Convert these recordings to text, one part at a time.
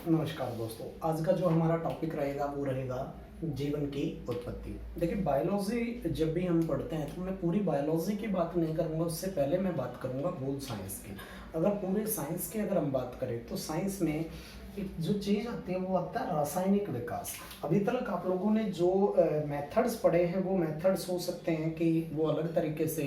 नमस्कार दोस्तों, आज का जो हमारा टॉपिक रहेगा वो रहेगा जीवन की उत्पत्ति। देखिए, बायोलॉजी जब भी हम पढ़ते हैं तो मैं पूरी बायोलॉजी की बात नहीं करूंगा, उससे पहले मैं बात करूंगा होल साइंस की। अगर पूरे साइंस की अगर हम बात करें तो साइंस में एक जो चीज़ आती है वो आता है रासायनिक विकास। अभी तक आप लोगों ने जो मेथड्स पढ़े हैं वो मेथड्स हो सकते हैं कि वो अलग तरीके से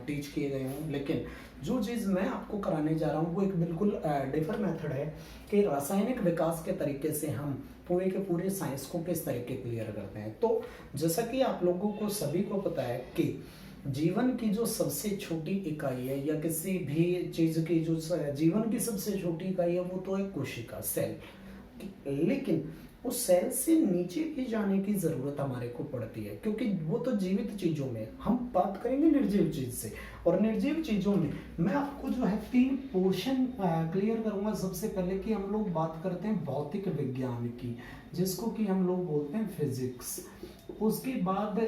टीच किए गए हों, लेकिन जो चीज़ मैं आपको कराने जा रहा हूँ वो एक बिल्कुल डिफरेंट मेथड है कि रासायनिक विकास के तरीके से हम पूरे के पूरे साइंस को किस तरीके क्लियर करते हैं। तो जैसा कि आप लोगों को सभी को पता है कि जीवन की जो सबसे छोटी इकाई है या किसी भी चीज़ की जो जीवन की सबसे छोटी इकाई है वो तो है कोशिका, सेल। लेकिन उस सेल से नीचे भी जाने की ज़रूरत हमारे को पड़ती है, क्योंकि वो तो जीवित चीज़ों में, हम बात करेंगे निर्जीव चीज़ से। और निर्जीव चीज़ों में मैं आपको जो है 3 पोर्शन क्लियर करूंगा। सबसे पहले कि हम लोग बात करते हैं भौतिक विज्ञान की, जिसको कि हम लोग बोलते हैं फिजिक्स। उसके बाद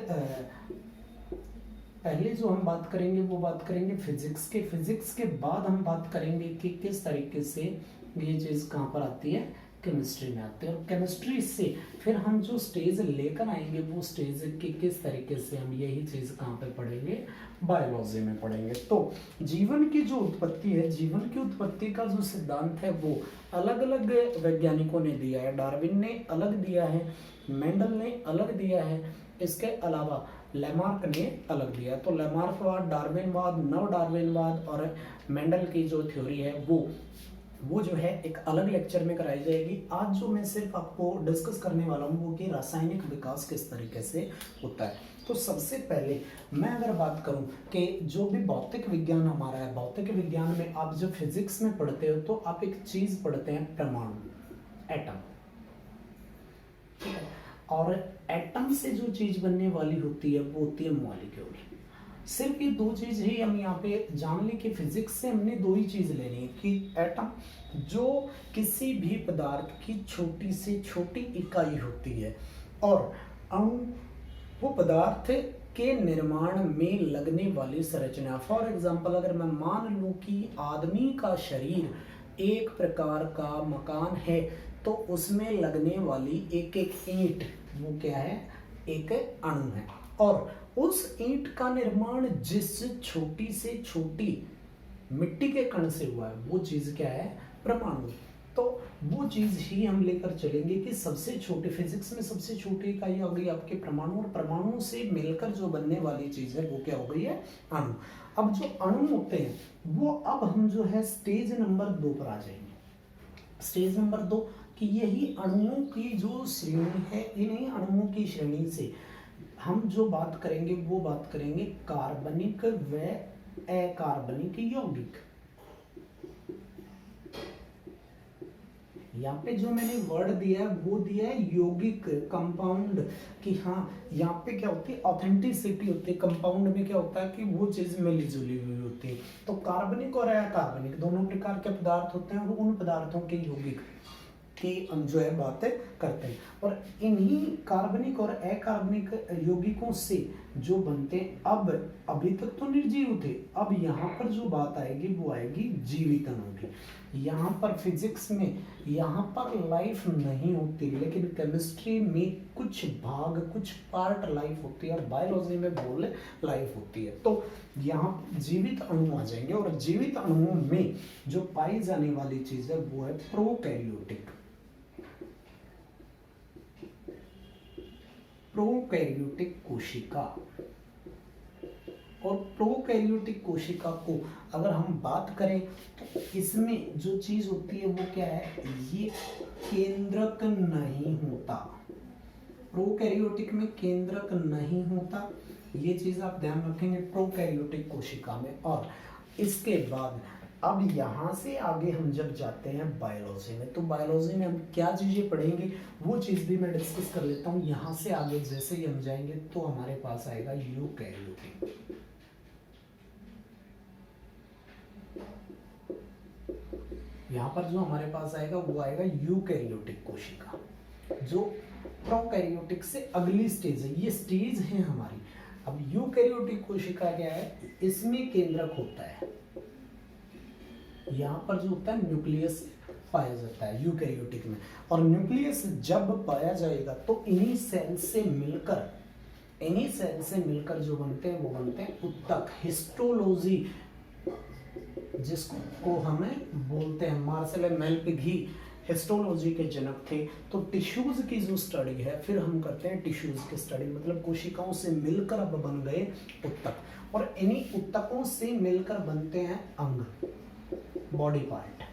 पहले जो हम बात करेंगे वो बात करेंगे फिजिक्स के बाद हम बात करेंगे कि किस तरीके से ये चीज़ कहाँ पर आती है, केमिस्ट्री में आते हैं। और केमिस्ट्री से फिर हम जो स्टेज लेकर आएंगे वो स्टेज की किस तरीके से हम यही चीज़ कहाँ पे पढ़ेंगे, बायोलॉजी में पढ़ेंगे। तो जीवन की जो उत्पत्ति है, जीवन की उत्पत्ति का जो सिद्धांत है वो अलग अलग वैज्ञानिकों ने दिया है। डार्विन ने अलग दिया है, मेंडल ने अलग दिया है, इसके अलावा लेमार्क ने अलग दिया। तो लेमार्कवाद, डार्विनवाद, नव डार्विनवाद और मेंडल की जो थ्योरी है वो जो है एक अलग लेक्चर में कराई जाएगी। आज जो मैं सिर्फ आपको डिस्कस करने वाला हूँ वो कि रासायनिक विकास किस तरीके से होता है। तो सबसे पहले मैं अगर बात करूँ कि जो भी भौतिक विज्ञान हमारा है, भौतिक विज्ञान में आप जब फिजिक्स में पढ़ते हो तो आप एक चीज़ पढ़ते हैं, परमाणु, एटम। ठीक है, और एटम से जो चीज़ बनने वाली होती है वो होती है मॉलिक्यूल। सिर्फ ये 2 चीज ही हम यहाँ पे जान लें कि फिजिक्स से हमने 2 ही चीज लेनी है कि एटम जो किसी भी पदार्थ की छोटी से छोटी इकाई होती है, और अणु वो पदार्थ के निर्माण में लगने वाली संरचना। फॉर एग्जाम्पल अगर मैं मान लूँ कि आदमी का शरीर एक प्रकार का मकान है तो उसमें लगने वाली एक एक ईंट वो क्या है, एक अणु है। और उस ईंट का निर्माण जिस छोटी से छोटी मिट्टी के कण से हुआ है वो चीज क्या है, परमाणु। तो वो चीज ही हम लेकर चलेंगे कि सबसे छोटे, फिजिक्स में सबसे छोटी इकाई हो गई आपके परमाणु, और परमाणु से मिलकर जो बनने वाली चीज है वो क्या हो गई है, अणु। अब जो अणु होते हैं वो अब हम जो है स्टेज नंबर 2 पर आ जाएंगे। स्टेज नंबर 2 कि यही अणुओं की जो श्रेणी है, इन्हीं अणुओं की श्रेणी से हम जो बात करेंगे वो बात करेंगे कार्बनिक व अकार्बनिक यौगिक। यहाँ पे जो मैंने वर्ड दिया है वो दिया है यौगिक, कंपाउंड। कि हाँ, यहाँ पे क्या होती है, ऑथेंटिसिटी होती है। कंपाउंड में क्या होता है कि वो चीज मिली जुली हुई होती है। तो कार्बनिक और अकार्बनिक दोनों प्रकार के पदार्थ होते हैं और उन पदार्थों के यौगिक की हम जो है बातें करते हैं। और इन्हीं कार्बनिक और अकार्बनिक यौगिकों से जो बनते अब अभी तक तो निर्जीव थे, अब यहाँ पर जो बात आएगी वो आएगी जीवित अणु की। यहाँ पर फिजिक्स में यहाँ पर लाइफ नहीं होती, लेकिन केमिस्ट्री में कुछ भाग, कुछ पार्ट लाइफ होती है, और बायोलॉजी में बोल लाइफ होती है। तो यहाँ जीवित अणु आ जाएंगे, और जीवित अणुओं में जो पाई जाने वाली चीज है वो है प्रोकैरियोटिक। प्रोकैरियोटिक कोशिका। और प्रोकैरियोटिक कोशिका को अगर हम बात करें तो इसमें जो चीज होती है वो क्या है, ये केंद्रक नहीं होता। प्रोकैरियोटिक में केंद्रक नहीं होता, ये चीज आप ध्यान रखेंगे प्रोकैरियोटिक कोशिका में। और इसके बाद अब यहाँ से आगे हम जब जाते हैं बायोलॉजी में, तो बायोलॉजी में हम क्या चीजें पढ़ेंगे वो चीज भी मैं डिस्कस कर लेता हूँ। यहाँ से आगे जैसे ही हम जाएंगे तो हमारे पास आएगा यूकैरियोटिक। यहाँ पर जो हमारे पास आएगा वो आएगा यूकैरियोटिक कोशिका, जो प्रोकैरियोटिक से अगली स्टेज है। ये स्टेज है हमारी। अब यूकैरियोटिक कोशिका क्या है, इसमें केंद्रक होता है। यहाँ पर जो होता है न्यूक्लियस पाया जाता है यूकैरियोटिक में। और न्यूक्लियस जब पाया जाएगा तो इन्हीं सेल से मिलकर जो बनते हैं वो बनते हैं उत्तक। हिस्टोलॉजी जिसको हमें बोलते हैं, मार्सेल मेलपिघी हिस्टोलॉजी के जनक थे। तो टिश्यूज की जो स्टडी है, फिर हम करते हैं टिश्यूज की स्टडी, मतलब कोशिकाओं से मिलकर अब बन गए उत्तक, और इन्हीं उत्तकों से मिलकर बनते हैं अंग, बॉडी पार्ट।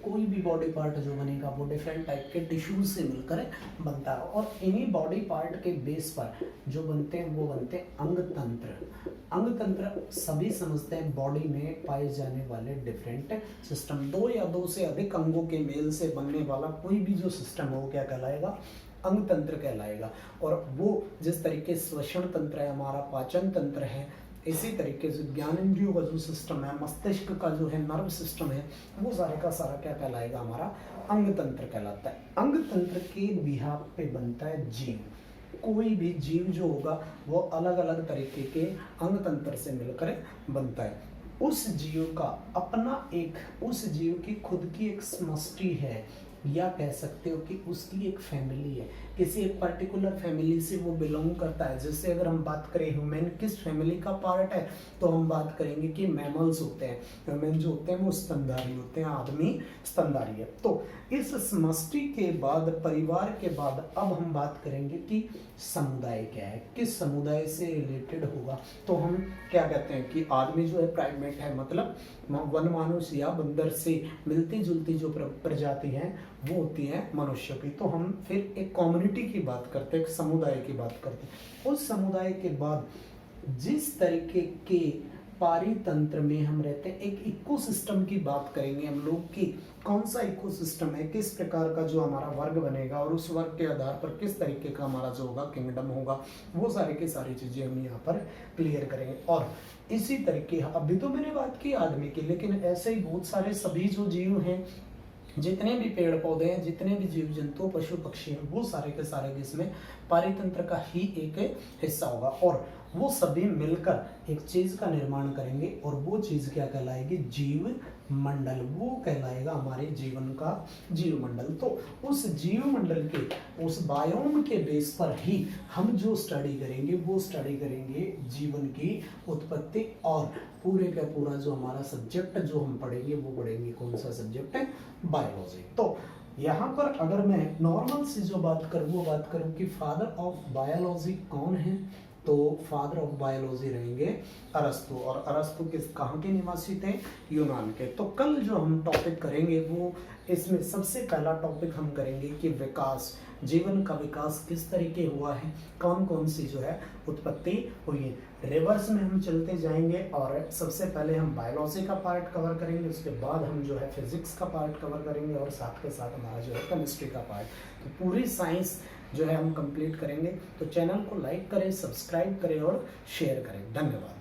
कोई भी बॉडी पार्ट जो बनेगा वो डिफरेंट टाइप के टिश्यूज से मिलकर बनता है, और इन्हीं बॉडी पार्ट के बेस पर जो बनते हैं वो बनते हैं अंग तंत्र। अंग तंत्र सभी समझते हैं बॉडी में पाए जाने वाले डिफरेंट सिस्टम, दो या दो से अधिक अंगों के मेल से बनने वाला कोई भी जो सिस्टम हो क्या कहलाएगा, अंग तंत्र कहलाएगा। और वो जिस तरीके श्वसन तंत्र है हमारा, पाचन तंत्र है, इसी तरीके से ज्ञानेंद्रियों का जो सिस्टम है, मस्तिष्क का जो है नर्व सिस्टम है, वो सारे का सारा क्या कहलाएगा, हमारा अंग तंत्र कहलाता है। अंग तंत्र के बिहाफ पे बनता है जीव। कोई भी जीव जो होगा वो अलग अलग तरीके के अंग तंत्र से मिलकर बनता है। उस जीव का अपना एक, उस जीव की खुद की एक समष्टि है, या कह सकते हो कि उसकी एक फैमिली है, किसी एक पर्टिकुलर फैमिली से वो बिलोंग करता है। जैसे अगर हम बात करें ह्यूमन किस फैमिली का पार्ट है, तो हम बात करेंगे कि मैमल्स होते हैं, ह्यूमन जो होते हैं वो स्तनधारी होते हैं, आदमी स्तनधारी है। तो इस समष्टि के बाद, परिवार के बाद, अब हम बात करेंगे कि समुदाय क्या है, किस समुदाय से रिलेटेड होगा। तो हम क्या कहते हैं कि आदमी जो है प्राइमेट है, मतलब वन मानुष या बंदर से मिलती जुलती जो प्रजाति है वो होती है मनुष्य की। तो हम फिर एक कम्युनिटी की बात करते हैं, एक समुदाय की बात करते हैं। उस समुदाय के बाद जिस तरीके के पारितंत्र में हम रहते हैं, एक इकोसिस्टम की बात करेंगे हम लोग कि कौन सा इकोसिस्टम है, किस प्रकार का जो हमारा वर्ग बनेगा, और उस वर्ग के आधार पर किस तरीके का हमारा जो होगा किंगडम होगा, वो सारी की सारी चीजें हम यहाँ पर क्लियर करेंगे। और इसी तरीके, अभी तो मैंने बात की आदमी की, लेकिन ऐसे ही बहुत सारे सभी जो जीव हैं, जितने भी पेड़ पौधे हैं, जितने भी जीव जंतु पशु पक्षी हैं, वो सारे के सारे इसमें पारितंत्र का ही एक हिस्सा होगा, और वो सभी मिलकर एक चीज का निर्माण करेंगे, और वो चीज क्या कहलाएगी, जीव मंडल। वो कहलाएगा हमारे जीवन का जीव मंडल। तो उस जीव मंडल के, उस बायोम के बेस पर ही हम जो स्टडी करेंगे वो स्टडी करेंगे जीवन की उत्पत्ति, और पूरे का पूरा जो हमारा सब्जेक्ट जो हम पढ़ेंगे वो पढ़ेंगे कौन सा सब्जेक्ट है, बायोलॉजी। तो यहाँ पर अगर मैं नॉर्मल से जो बात करूँ वो बात करूँ कि फादर ऑफ बायोलॉजी कौन है, तो फादर ऑफ बायोलॉजी रहेंगे अरस्तु। और अरस्तु किस, कहाँ के निवासी थे, यूनान के। तो कल जो हम टॉपिक करेंगे वो, इसमें सबसे पहला टॉपिक हम करेंगे कि विकास, जीवन का विकास किस तरीके हुआ है, कौन कौन सी जो है उत्पत्ति हुई है। रिवर्स में हम चलते जाएंगे, और सबसे पहले हम बायोलॉजी का पार्ट कवर करेंगे, उसके बाद हम जो है फिजिक्स का पार्ट कवर करेंगे, और साथ के साथ हमारा जो है केमिस्ट्री का पार्ट। तो पूरी साइंस जो है हम कंप्लीट करेंगे। तो चैनल को लाइक करें, सब्सक्राइब करें और शेयर करें। धन्यवाद।